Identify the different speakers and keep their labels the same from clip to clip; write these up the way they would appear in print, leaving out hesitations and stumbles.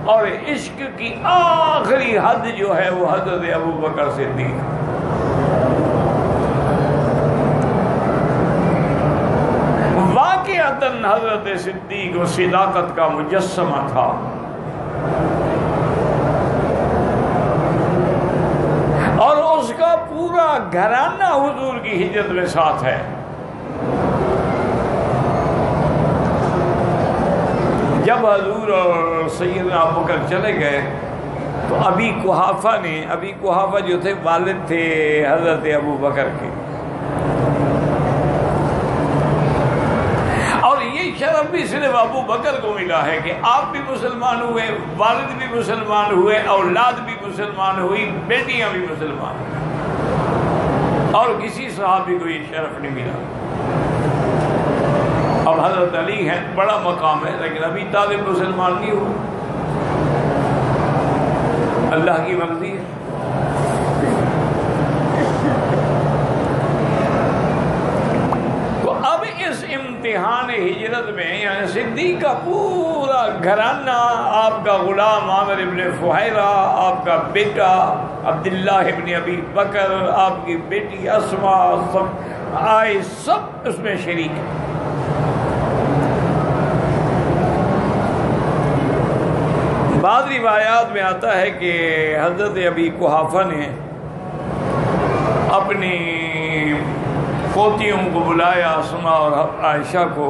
Speaker 1: اور عشق کی آخری حد جو ہے وہ حضرت ابو بکر صدیق. واقعتاً حضرت صدیق و صداقت کا مجسمہ تھا. اور اس کا پورا گھرانہ حضور کی ہجرت میں ساتھ ہے. جب حضور اور سیدنا ابو بکر چلے گئے تو ابی قحافہ جو تھے والد تھے حضرت ابو بکر کے. اور یہ شرف بھی صرف ابو بکر کو ملا ہے کہ آپ بھی مسلمان ہوئے، والد بھی مسلمان ہوئے، اولاد بھی مسلمان ہوئی، بیٹیاں بھی مسلمان ہوئی، اور کسی صحابی کو یہ شرف نہیں ملا. اب حضرت علی ہیں، بڑا مقام ہے، لیکن ابھی طالب مسلمان نہیں ہوا. اللہ کی مرضی ہے. تو اب اس امتحان ہجرت میں یعنی صدیق کا پورا گھرانہ، آپ کا غلام عامر ابن فہیرہ، آپ کا بیٹا عبداللہ ابن ابی بکر، آپ کی بیٹی اسماء، سب آئے، سب اس میں شریک ہیں. بعض روایات میں آتا ہے کہ حضرت ابی قحافہ نے اپنی پوتیوں کو بلایا، اسماء اور عائشہ کو،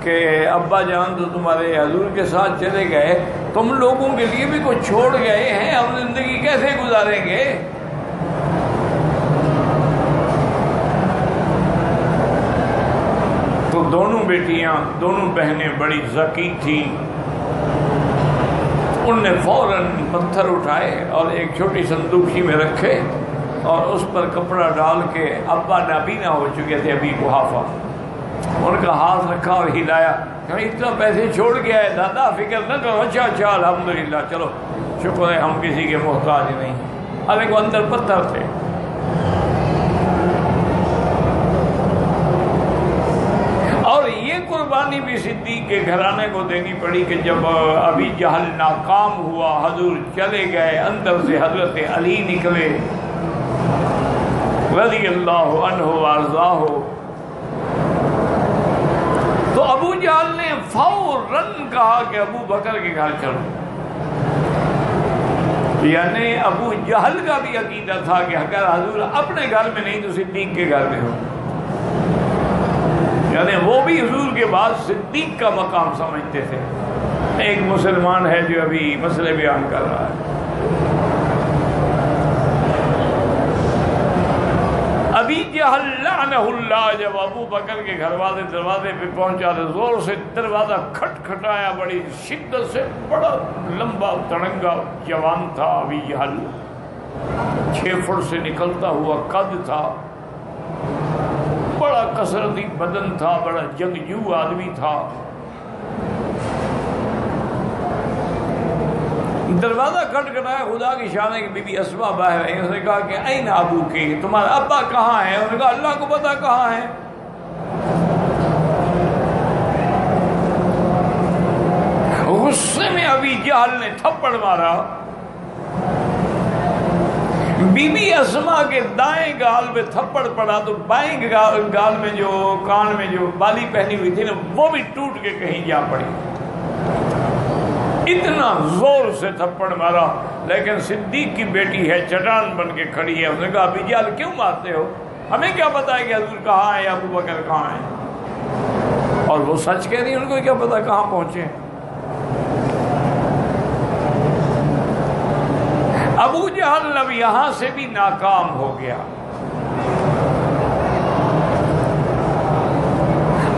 Speaker 1: کہ ابا جان تو تمہارے حضور کے ساتھ چلے گئے، تم لوگوں کے لیے بھی کچھ چھوڑ گئے ہیں، ہم زندگی کیسے گزاریں گے؟ تو دونوں بیٹیاں، دونوں بہنیں بڑی ذکی تھیں. ان نے فوراً پتھر اٹھائے اور ایک چھوٹی صندوقی میں رکھے اور اس پر کپڑا ڈال کے، ابا نابینا ہو چکے تھے ابی قحافہ، ان کا ہاتھ رکھا اور ہلایا کہ اتنا پیسے چھوڑ گیا ہے دادا، فکر نہ کرو. اچھا الحمدللہ، چلو شکر ہے ہم کسی کے محتاج نہیں. حالانکہ وہ اندر پتھر تھے. اور یہ قربانی بھی صدیق کے گھرانے کو دینی پڑی کہ جب ابی جہل ناکام ہوا، حضور چلے گئے، اندر سے حضرت علی نکلے رضی اللہ عنہ وارضاہ. تو ابو جہل نے فوراً کہا کہ ابو بکر کے گھر چلو. یعنی ابو جہل کا بھی عقیدہ تھا کہ اگر حضور اپنے گھر میں نہیں تو صدیق کے گھر میں ہو. یعنی وہ بھی حضور کے بعد صدیق کا مقام سمجھتے تھے. ایک مسلمان ہے جو ابھی مسئلے بیان کر رہا ہے. ابی جہل لعنہ اللہ جب ابو بکر کے دروازے پہ پہنچا تو زور سے دروازہ کھٹکھٹایا بڑی شدت سے. بڑا لمبا تڑنگا جوان تھا ابی جہل، 6 فٹ سے نکلتا ہوا قد تھا، بڑا کثرتی بدن تھا، بڑا جنگجو آدمی تھا. دروازہ کھٹکھٹایا، خدا کی شان ہے کہ بی بی اسماء باہر آئی. اس نے کہا کہ این ابو کے، تمہارا ابا کہاں ہے؟ انہوں نے کہا اللہ کو پتا کہاں ہے. غصے میں ابی جہل نے تھپڑ مارا. بی بی اسماء کے دائیں گال میں تھپڑ پڑا تو بائیں گال میں جو کان میں جو بالی پہنی ہوئی تھی نا وہ بھی ٹوٹ کے کہیں جا پڑی. اتنا زور سے تھپڑ مارا. لیکن صدیق کی بیٹی ہے، چٹان بن کے کھڑی ہے. اس نے کہا ابی جہل کیوں مارتے ہو؟ ہمیں کیا پتا ہے کہ حضور کہاں ہے یا ابو بکر کہاں ہے؟ اور وہ سچ کہہ رہی ہے، ان کو کیا پتا کہاں پہنچے. ابو جہل اب یہاں سے بھی ناکام ہو گیا.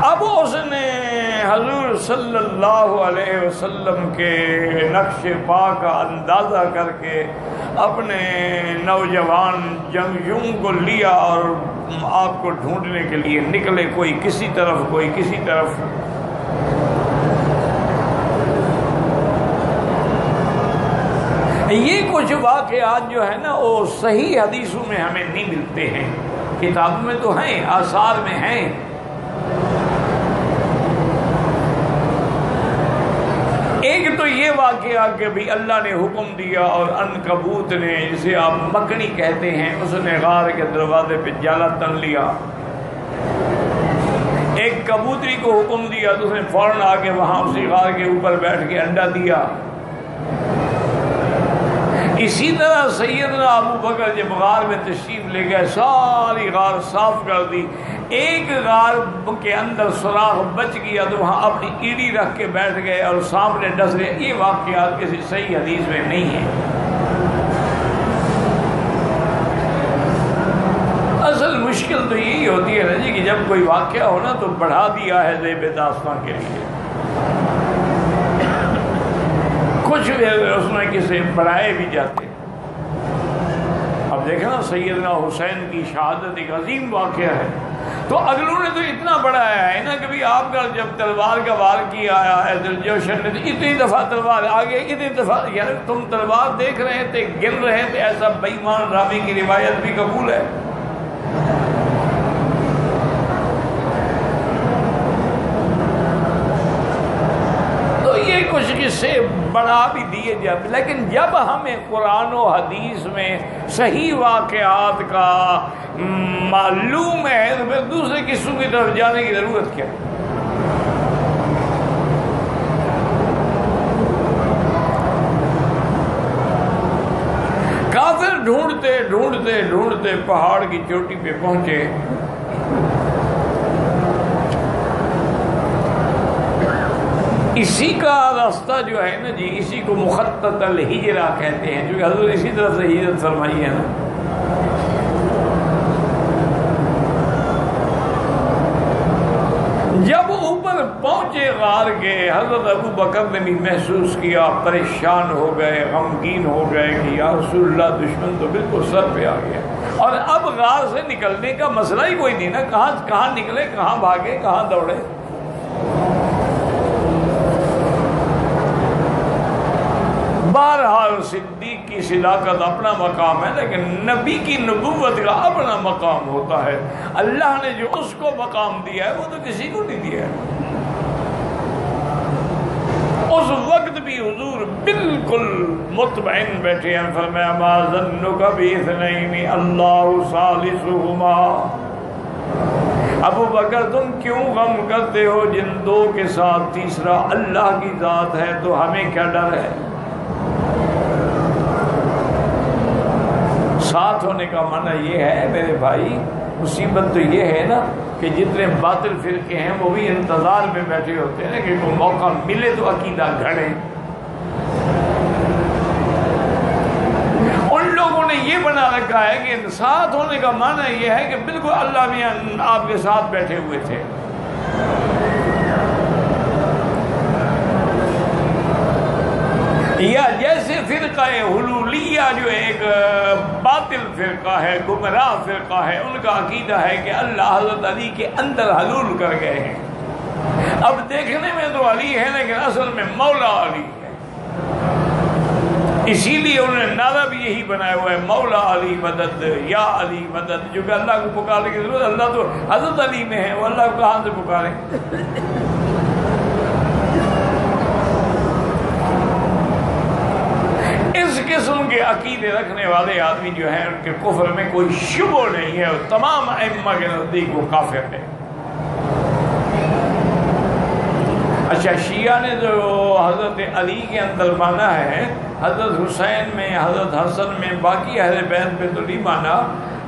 Speaker 1: اب اس نے حضور صلی اللہ علیہ وسلم کے نقش پا کا اندازہ کر کے اپنے نوجوان جنگجوؤں کو لیا اور آپ کو ڈھونڈنے کے لیے نکلے، کوئی کسی طرف کوئی کسی طرف. یہ کچھ واقعات جو ہے نا وہ صحیح حدیثوں میں ہمیں نہیں ملتے ہیں، کتابوں میں تو ہیں، آثار میں ہیں. ایک تو یہ واقعہ کہ بھی اللہ نے حکم دیا اور عنکبوت نے، جسے آپ مکڑی کہتے ہیں، اس نے غار کے دروازے پہ جالا تن لیا. ایک کبوتری کو حکم دیا تو اس نے فوراً آ کے وہاں اسی غار کے اوپر بیٹھ کے انڈا دیا. اسی طرح سیدنا ابو بکر جب غار میں تشریف لے گئے، ساری غار صاف کر دی. ایک غار کے اندر سوراخ بچ گیا تو وہاں اپنی ایڑی رکھ کے بیٹھ گئے اور سامنے ڈس گئے. یہ واقعات کسی صحیح حدیث میں نہیں ہیں. اصل مشکل تو یہی ہوتی ہے نا جی کہ جب کوئی واقعہ ہو نا تو بڑھا دیا ہے ذیب داستان کے لیے. کچھ اس میں کسی بڑھائے بھی جاتے. اب دیکھیں نا سیدنا حسین کی شہادت ایک عظیم واقعہ ہے، تو اگلوں نے تو اتنا بڑھایا ہے نا کہ بھی آپ کا جب تلوار کا وار کیا ہے دلجوشن نے تو اتنی دفعہ تلوار آگے، اتنی دفعہ، یعنی تم تلوار دیکھ رہے تھے، گن رہے تھے. ایسا بے ایمان راوی کی روایت بھی قبول ہے. کچھ قصے بڑھا بھی دیے جاتے، لیکن جب ہمیں قرآن و حدیث میں صحیح واقعات کا معلوم ہے تو پھر دوسرے قصوں کی طرف جانے کی ضرورت کیا؟ کافر ڈھونڈتے ڈھونڈتے ڈھونڈتے پہاڑ کی چوٹی پہ پہنچے. اسی کا راستہ جو ہے نا جی، اسی کو مخطط الہجرہ کہتے ہیں، جو کہ حضور اسی طرح سے ہجرت فرمائی ہے نا. جب اوپر پہنچے غار کے، حضرت ابو بکر نے بھی محسوس کیا، پریشان ہو گئے، غمگین ہو گئے کہ یا رسول اللہ دشمن تو بالکل سر پہ آ گیا. اور اب غار سے نکلنے کا مسئلہ ہی کوئی نہیں نا، کہاں نکلے، کہاں بھاگے، کہاں دوڑے. بہرحال صدیق کی صداقت اپنا مقام ہے، لیکن نبی کی نبوت کا اپنا مقام ہوتا ہے. اللہ نے جو اس کو مقام دیا ہے وہ تو کسی کو نہیں دیا ہے. اس وقت بھی حضور بالکل مطمئن بیٹھے ہیں. فرمایا ما ظنک باثنین اللہ ثالثہما. ابو بکر تم کیوں غم کرتے ہو جن دو کے ساتھ تیسرا اللہ کی ذات ہے، تو ہمیں کیا ڈر ہے؟ ساتھ ہونے کا معنی یہ ہے میرے بھائی، مصیبت تو یہ ہے نا کہ جتنے باطل فرقے ہیں وہ بھی انتظار میں بیٹھے ہوتے ہیں کہ کوئی موقع ملے تو عقیدہ گھڑے. ان لوگوں نے یہ بنا رکھا ہے کہ ساتھ ہونے کا معنی یہ ہے کہ بالکل اللہ بھی آپ کے ساتھ بیٹھے ہوئے تھے. یا جیسے فرقہ حلولیہ جو ایک باطل فرقہ ہے، گمراہ فرقہ ہے، ان کا عقیدہ ہے کہ اللہ حضرت علی کے اندر حلول کر گئے ہیں. اب دیکھنے میں تو علی ہے لیکن اصل میں مولا علی ہے. اسی لیے انہوں نے نعرہ بھی یہی بنایا ہوا ہے، مولا علی مدد، یا علی مدد. جو کہ اللہ کو پکارنے کی ضرورت، اللہ تو حضرت علی میں ہے، وہ اللہ کو کہاں سے پکاریں؟ اس قسم کے عقیدے رکھنے والے آدمی جو ہیں ان کے کفر میں کوئی شبہ نہیں ہے، اور تمام ائمہ کے نزدیک وہ کافر ہے. اچھا، شیعہ نے جو حضرت علی کے اندر مانا ہے، حضرت حسین میں، حضرت حسن میں، باقی اہل بیت پہ تو نہیں مانا،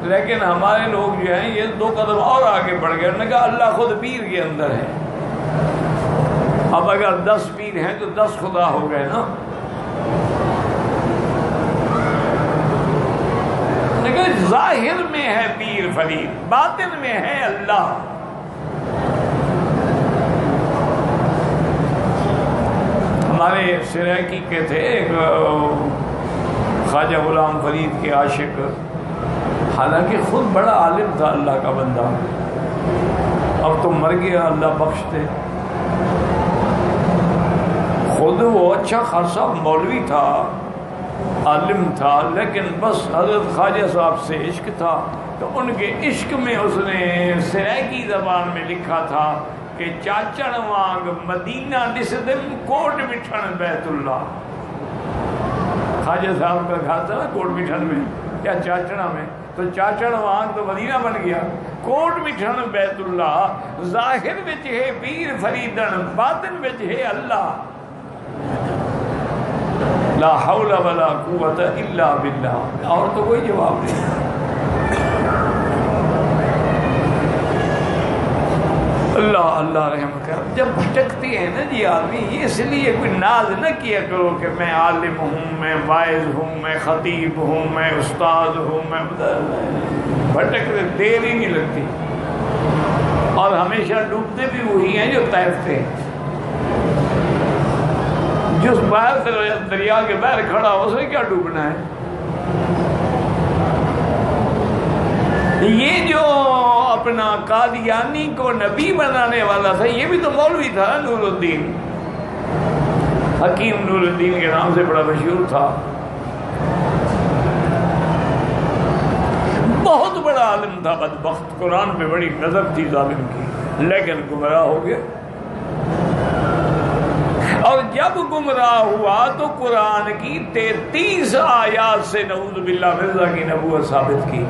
Speaker 1: لیکن ہمارے لوگ جو ہیں یہ 2 قدم اور آگے بڑھ گئے. انہوں نے کہا اللہ خود پیر کے اندر ہے. اب اگر 10 پیر ہیں تو 10 خدا ہو گئے نا. لیکن ظاہر میں ہے پیر فرید، باطن میں ہے اللہ. ہمارے سریکی کے تھے ایک خواجہ غلام فرید کے عاشق، حالانکہ خود بڑا عالم تھا، اللہ کا بندہ. اب تو مر گیا، اللہ بخشتے. خود وہ اچھا خاصا مولوی تھا، عالم تھا، لیکن بس حضرت خواجہ صاحب سے عشق تھا، تو ان کے عشق میں اس نے سریکی زبان میں لکھا تھا کہ چاچن وانگ مدینہ نسدم کوٹ مٹھن بیت اللہ. خواجہ صاحب کا گھر تھا نا کوٹ مٹھن میں یا چاچڑا میں, تو چاچڑ وہاں تو مدینہ بن گیا. کوٹ مٹھن بیت اللہ, ظاہر وچ ہے پیر فریدن, باطن وچ ہے اللہ. لا حول ولا قوت الا باللہ. اور تو کوئی جواب نہیں. اللہ اللہ رحم کر. جب بھٹکتی ہے نا جی آدمی, اس لیے کوئی ناز نہ کیا کرو کہ میں عالم ہوں, میں واعظ ہوں, میں خطیب ہوں, میں استاد ہوں, میں بھٹکتے دیر ہی نہیں لگتی. اور ہمیشہ ڈوبتے بھی وہی ہیں جو تیرتے ہیں. جس باہر سے دریا کے باہر کھڑا ہو اسے کیا ڈوبنا ہے. یہ جو اپنا قادیانی کو نبی بنانے والا تھا, یہ بھی تو مولوی تھا, نور الدین, حکیم نور الدین کے نام سے بڑا مشہور تھا. بہت بڑا عالم تھا بدبخت, قرآن پہ بڑی نظر تھی ظالم کی, لیکن گمراہ ہو گیا. اور جب گمراہ ہوا تو قرآن کی 33 آیات سے نعوذ باللہ مرزا کی نبوت ثابت کی.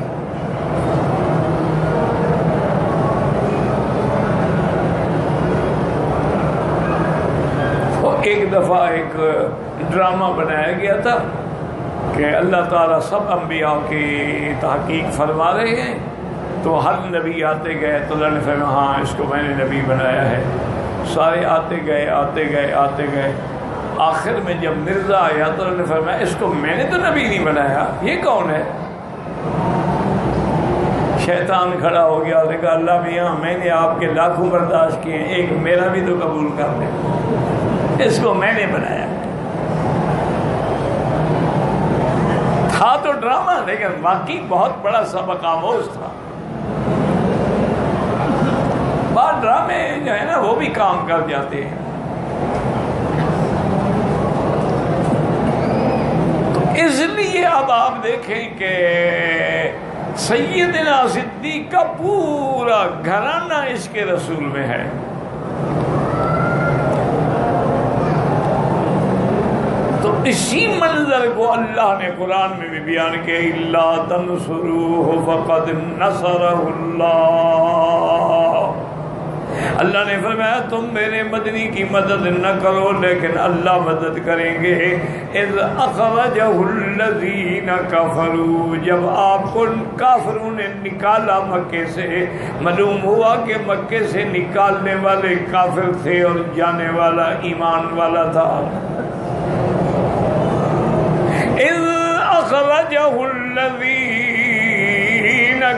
Speaker 1: ایک دفعہ ایک ڈرامہ بنایا گیا تھا کہ اللہ تعالیٰ سب انبیاء کی تحقیق فرما رہے ہیں, تو ہر نبی آتے گئے تو اللہ نے فرمایا ہاں اس کو میں نے نبی بنایا ہے. سارے آتے گئے آتے گئے آتے گئے, آخر میں جب مرزا آیا تو اللہ نے فرمایا اس کو میں نے تو نبی نہیں بنایا, یہ کون ہے. شیطان کھڑا ہو گیا اور نے کہا اللہ میاں میں نے آپ کے لاکھوں برداشت کیے ہیں, ایک میرا بھی تو قبول کر لیں, اس کو میں نے بنایا. تھا تو ڈرامہ لیکن واقعی بہت بڑا سبق آموز تھا. بعض ڈرامے جو ہے نا وہ بھی کام کر جاتے ہیں. اس لیے اب آپ دیکھیں کہ سیدنا صدیق کا پورا گھرانہ اس کے رسول میں ہے. تو اسی منظر کو اللہ نے قرآن میں بھی بیان کیا, الا تنصروہ فقد نصرہ اللہ. اللہ نے فرمایا تم میرے مدنی کی مدد نہ کرو لیکن اللہ مدد کریں گے. اذ اخرجہ الذین کفروا, جب آپ کو کافروں نے نکالا مکے سے, معلوم ہوا کہ مکے سے نکالنے والے کافر تھے اور جانے والا ایمان والا تھا. اذ اخرجہ الذین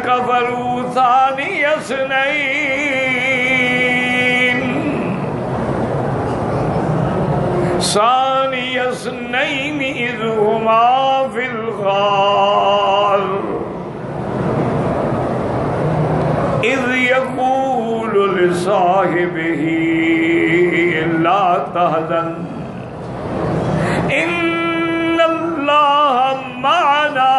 Speaker 1: کفروا ثانی اثنین اذ ہما فی الغار اذ یقول لصاحبہ لا تحزن ان اللہ معنا.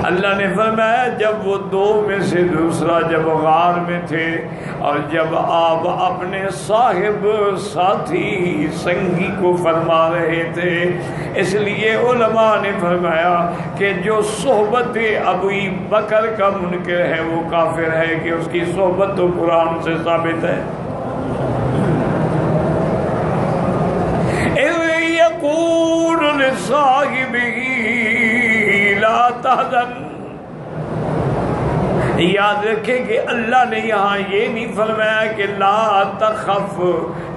Speaker 1: اللہ نے فرمایا جب وہ دو میں سے دوسرا جب غار میں تھے اور جب آپ اپنے صاحب ساتھی سنگی کو فرما رہے تھے, اس لیے علماء نے فرمایا کہ جو صحبت ابو بکر کا منکر ہے وہ کافر ہے, کہ اس کی صحبت تو قرآن سے ثابت ہے. اذ یقول لصاحبہ لا تحزن. یاد رکھیں کہ اللہ نے یہاں یہ نہیں فرمایا کہ لا تخف,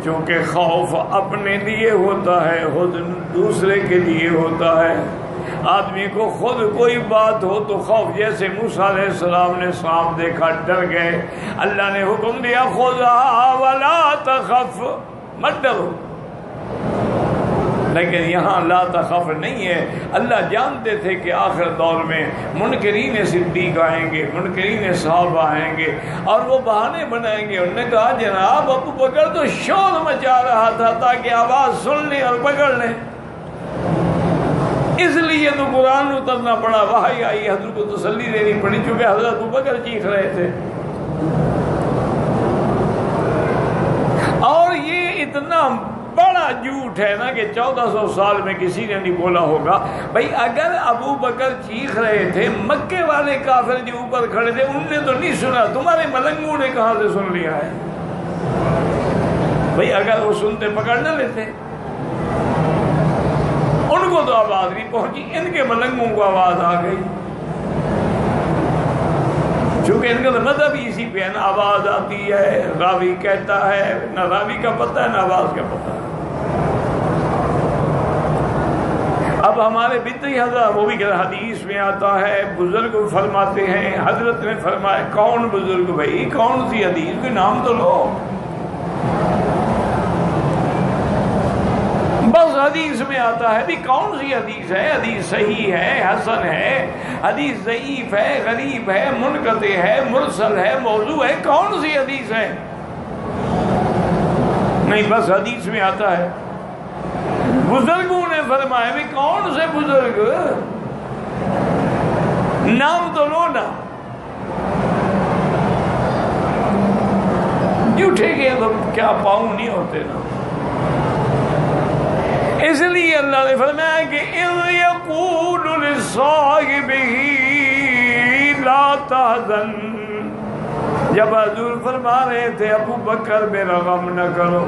Speaker 1: چونکہ خوف اپنے لیے ہوتا ہے, حزن دوسرے کے لیے ہوتا ہے. آدمی کو خود کوئی بات ہو تو خوف, جیسے موسیٰ علیہ السلام نے سانپ دیکھا ڈر گئے, اللہ نے حکم دیا خذھا ولا تخف, مت ڈرو. لیکن یہاں لا تخف نہیں ہے. اللہ جانتے تھے کہ آخر دور میں منکرین صدیق آئیں گے, منکرین صحابہ آئیں گے اور وہ بہانے بنائیں گے. انہوں نے کہا جناب ابو بکر تو شور مچا رہا تھا تاکہ آواز سن لیں اور پکڑ لیں, اس لیے تو قرآن اترنا پڑا, وحی آئی, حضرت کو تسلی دینی پڑی چونکہ حضرت ابو بکر چیخ رہے تھے. اور یہ اتنا بڑا جھوٹ ہے نا کہ 1400 سال میں کسی نے نہیں بولا ہوگا. بھائی اگر ابو بکر چیخ رہے تھے، مکے والے کافر جو اوپر کھڑے تھے ان نے تو نہیں سنا، تمہارے ملنگوں نے کہاں سے سن لیا ہے؟ بھائی اگر وہ سنتے پکڑ نہ لیتے، ان کو تو آواز نہیں پہنچی، ان کے ملنگوں کو آواز آ گئی. چونکہ ان کا تو مذہب ہی اسی پہ ہے نا، آواز آتی ہے، راوی کہتا ہے، نہ راوی کا پتہ ہے نہ آواز کا پتہ ہے. اب ہمارے بدعی حضرات وہ بھی کہ حدیث میں آتا ہے، بزرگ فرماتے ہیں، حضرت نے فرمایا. کون بزرگ بھائی؟ کون سی حدیث؟ کوئی نام تو لو. بس حدیث میں آتا ہے بھی کون سی حدیث ہے؟ حدیث صحیح ہے، حسن ہے، حدیث ضعیف ہے، غریب ہے، منقطع ہے، مرسل ہے، موضوع ہے. کون سی حدیث ہے؟ نہیں، بس حدیث میں آتا ہے. بزرگوں نے فرمایا بھی کون سے بزرگ؟ نام تو لو نا. جھوٹے کے تو کیا پاؤں نہیں ہوتے نا. اس لیے اللہ نے فرمایا کہ اِذْ يَقُولُ لِصَاحِبِهِ لَا تَحْزَنْ. جب حضور فرما رہے تھے ابو بکر میرا غم نہ کرو.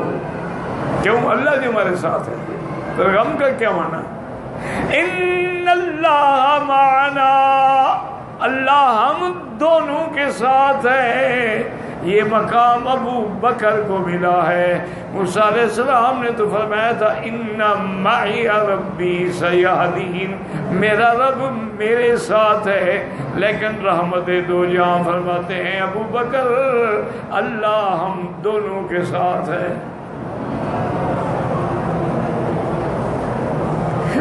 Speaker 1: کیوں؟ اللہ جو ہمارے ساتھ ہے. تو غم کا کیا معنی؟ ان اللہ معنا، اللہ ہم دونوں کے ساتھ ہے. یہ مقام ابو بکر کو ملا ہے. موسیٰ علیہ السلام نے تو فرمایا تھا ان معی ربی سیہدین، میرا رب میرے ساتھ ہے. لیکن رحمت دو جہاں فرماتے ہیں ابو بکر اللہ ہم دونوں کے ساتھ ہے.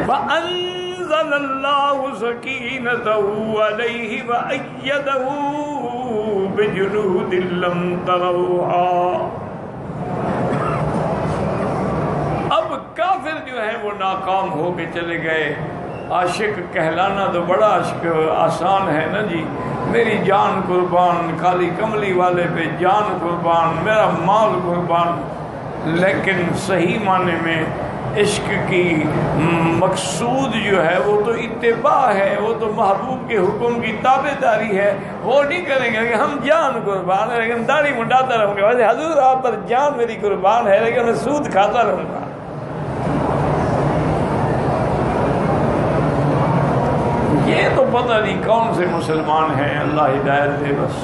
Speaker 1: وَأَنزَلَ اللَّهُ سَكِينَتَهُ عَلَيْهِ وَأَيَّدَهُ بِجُنُودٍ لَّمْ تَرَوْهَا. اب کافر جو ہیں وہ ناکام ہو کے چلے گئے. عاشق کہلانا تو بڑا آسان ہے نا جی. میری جان قربان، کالی کملی والے پہ جان قربان، میرا مال قربان. لیکن صحیح معنی میں عشق کی مقصود جو ہے وہ تو اتباع ہے، وہ تو محبوب کے حکم کی تابع داری ہے. وہ نہیں کریں گے کہ ہم جان قربان ہے لیکن داڑھی منڈاتا رہوں گا. ویسے حضور آپ پر جان میری قربان ہے لیکن میں سود کھاتا رہوں گا. یہ تو پتہ نہیں کون سے مسلمان ہیں. اللہ ہدایت دے بس.